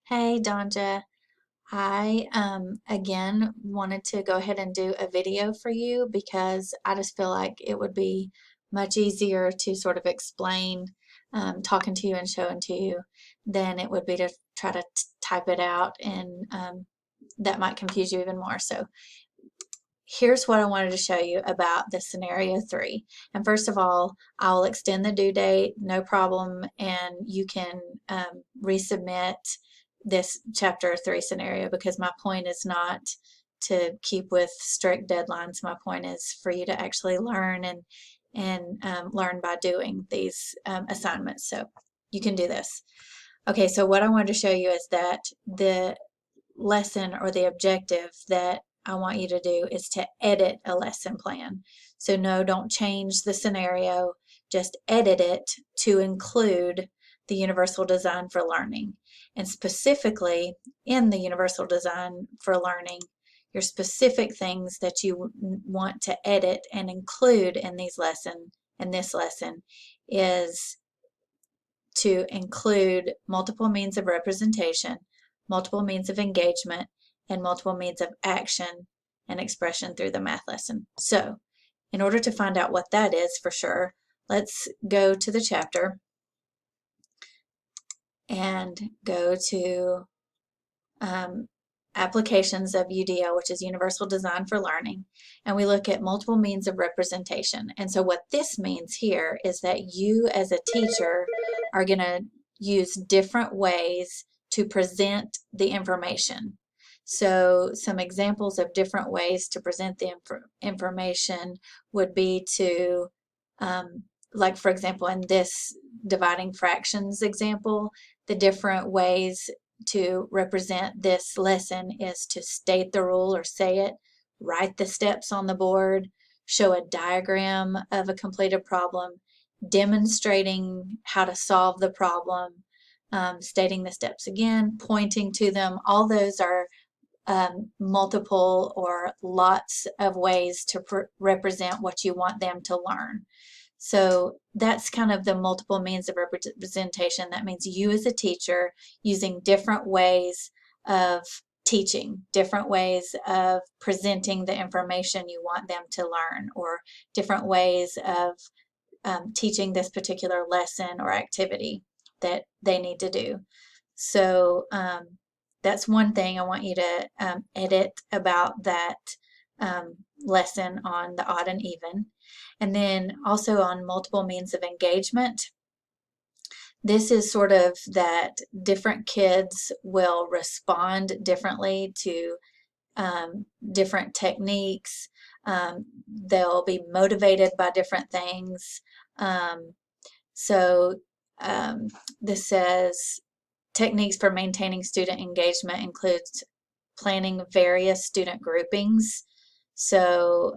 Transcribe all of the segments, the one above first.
Hey, Donja. I again wanted to go ahead and do a video for you because I just feel like it would be much easier to sort of explain talking to you and showing to you than it would be to try to type it out, and that might confuse you even more. So here's what I wanted to show you about the scenario 3. And first of all, I'll extend the due date, no problem, and you can resubmit this chapter 3 scenario, because my point is not to keep with strict deadlines. My point is for you to actually learn and learn by doing these assignments. So you can do this. Okay, so what I wanted to show you is that the lesson or the objective that I want you to do is to edit a lesson plan. So no, don't change the scenario, just edit it to include the universal design for learning. And specifically in the universal design for learning, your specific things that you want to edit and include in this lesson is to include multiple means of representation, multiple means of engagement, and multiple means of action and expression through the math lesson. So, in order to find out what that is for sure, let's go to the chapter and go to applications of UDL, which is Universal Design for Learning, and we look at multiple means of representation. And so what this means here is that you as a teacher are going to use different ways to present the information. So some examples of different ways to present the information would be to, like for example, in this dividing fractions example, the different ways to represent this lesson is to state the rule or say it, write the steps on the board, show a diagram of a completed problem, demonstrating how to solve the problem, stating the steps again, pointing to them. All those are multiple or lots of ways to represent what you want them to learn. So that's kind of the multiple means of representation. That means you as a teacher using different ways of teaching, different ways of presenting the information you want them to learn, or different ways of teaching this particular lesson or activity that they need to do. So that's one thing I want you to edit about that lesson on the odd and even. And then also on multiple means of engagement, this is sort of that different kids will respond differently to different techniques. They'll be motivated by different things. So this says techniques for maintaining student engagement includes planning various student groupings. So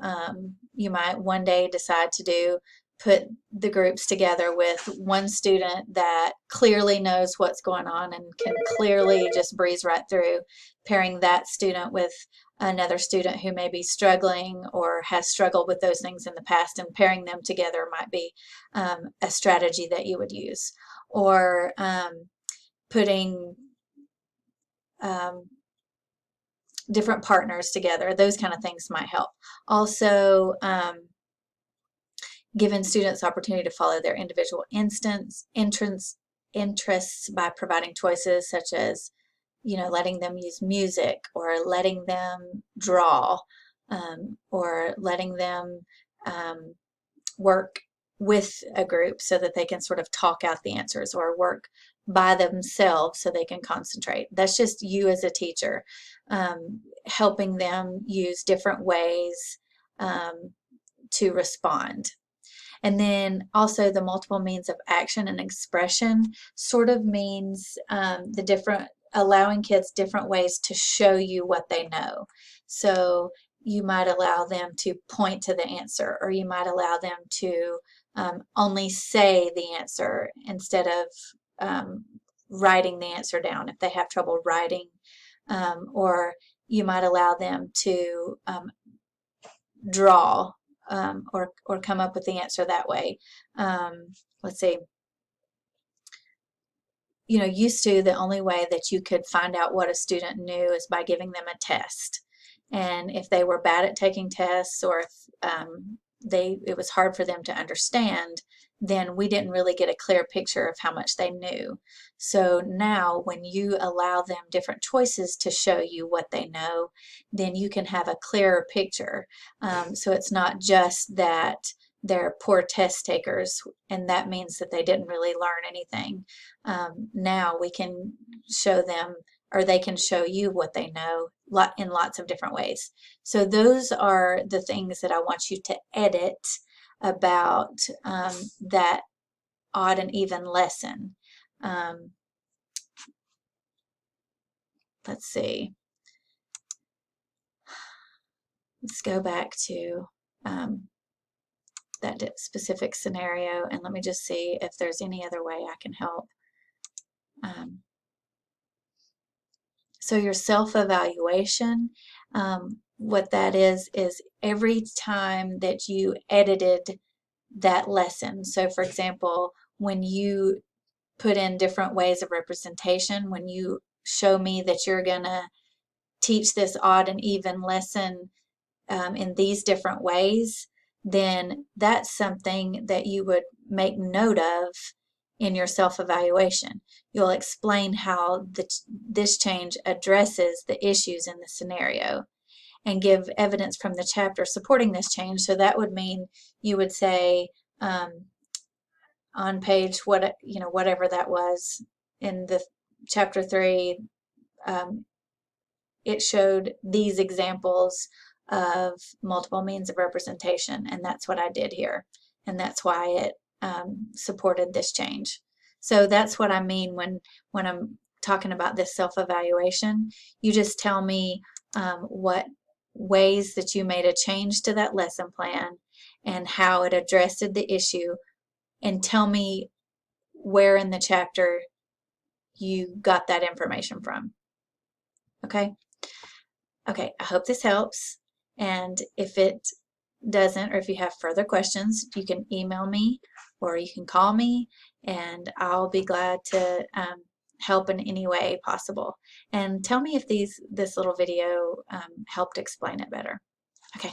you might one day decide to put the groups together with one student that clearly knows what's going on and can clearly just breeze right through, pairing that student with another student who may be struggling or has struggled with those things in the past, and pairing them together might be a strategy that you would use. Or putting different partners together, those kind of things might help. Also, giving students opportunity to follow their individual interests by providing choices such as, letting them use music, or letting them draw, or letting them work with a group so that they can sort of talk out the answers, or work by themselves so they can concentrate. That's just you as a teacher, helping them use different ways to respond. And then also the multiple means of action and expression sort of means allowing kids different ways to show you what they know. So you might allow them to point to the answer, or you might allow them to only say the answer instead of writing the answer down if they have trouble writing, or you might allow them to draw, or come up with the answer that way. Let's see. used to, the only way that you could find out what a student knew is by giving them a test. And if they were bad at taking tests, or if it was hard for them to understand, then we didn't really get a clear picture of how much they knew. So now when you allow them different choices to show you what they know, then you can have a clearer picture. So it's not just that they're poor test takers, and that means that they didn't really learn anything. Now we can show them, or they can show you what they know in lots of different ways. So those are the things that I want you to edit about that odd and even lesson. Let's see. Let's go back to that specific scenario, and let me just see if there's any other way I can help. So your self-evaluation, what that is every time that you edited that lesson. So for example, when you put in different ways of representation, when you show me that you're going to teach this odd and even lesson in these different ways, then that's something that you would make note of in your self-evaluation. You'll explain how this change addresses the issues in the scenario and give evidence from the chapter supporting this change. So that would mean you would say on page whatever that was in the chapter 3, it showed these examples of multiple means of representation, and that's what I did here, and that's why it supported this change. So that's what I mean when I'm talking about this self-evaluation. You just tell me what ways that you made a change to that lesson plan and how it addressed the issue, and tell me where in the chapter you got that information from. Okay? Okay, I hope this helps. And if it doesn't, or if you have further questions, you can email me or you can call me, and I'll be glad to help in any way possible. And tell me if this little video helped explain it better. Okay.